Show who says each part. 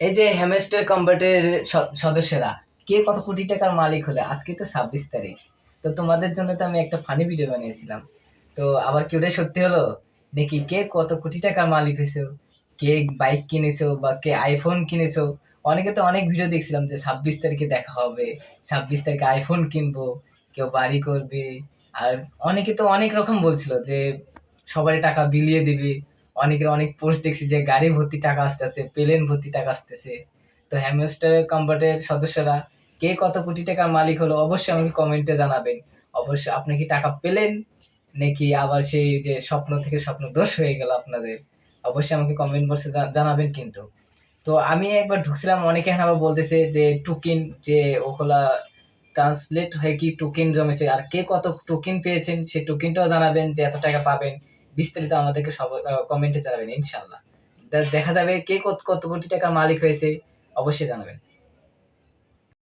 Speaker 1: এই যে হ্যামস্টার কম্বাটের সদস্যরা কে কত কোটি টাকার মালিক হলে, আজকে তো 26 তারিখ। তো তোমাদের জন্য তো আমি একটা ফানি ভিডিও বানিয়েছিলাম। তো আবার কি ওটাই সত্যি হলো নাকি? কে কত কোটি টাকার মালিক হয়েছে, কে বাইক কিনেছো বা কে আইফোন কিনেছো? অনেকে তো অনেক ভিডিও দেখছিলাম যে 26 তারিখে দেখা হবে, 26 তারিখে আইফোন কিনবো, কেউ বাড়ি করবে। আর অনেকে তো অনেক রকম বলছিল যে সবারই টাকা বিলিয়ে দিবে। অনেকের অনেক পোস্ট দেখছি যে গাড়ি ভর্তি টাকা আসতেছে, প্লেন ভর্তি টাকা আসতেছে। তো হ্যামস্টার কম্বাটের সদস্যরা কে কত কোটি টাকার মালিক হলো অবশ্যই আমাকে কমেন্টে জানাবেন। অবশ্যই আপনি কি টাকা পেলেন, নাকি আবার সেই যে স্বপ্ন থেকে স্বপ্ন দোষ হয়ে গেল আপনাদের? অবশ্যই আমাকে কমেন্ট বক্সে জানাবেন কিন্তু। তো আমি একবার ঢুকছিলাম, অনেকে এখন আবার বলতেছে যে টুকিন, যে ওগুলা ট্রান্সলেট হয়ে কি টোকেন জমেছে, আর কে কত টোকেন পেয়েছেন সেই টোকেনটাও জানাবেন যে এত টাকা পাবেন। বিস্তারিত আমাদেরকে সব কমেন্টে জানাবেন ইনশাল্লাহ। দেখা যাবে কে কত কত কোটি টাকার মালিক হয়েছে, অবশ্যই জানাবেন।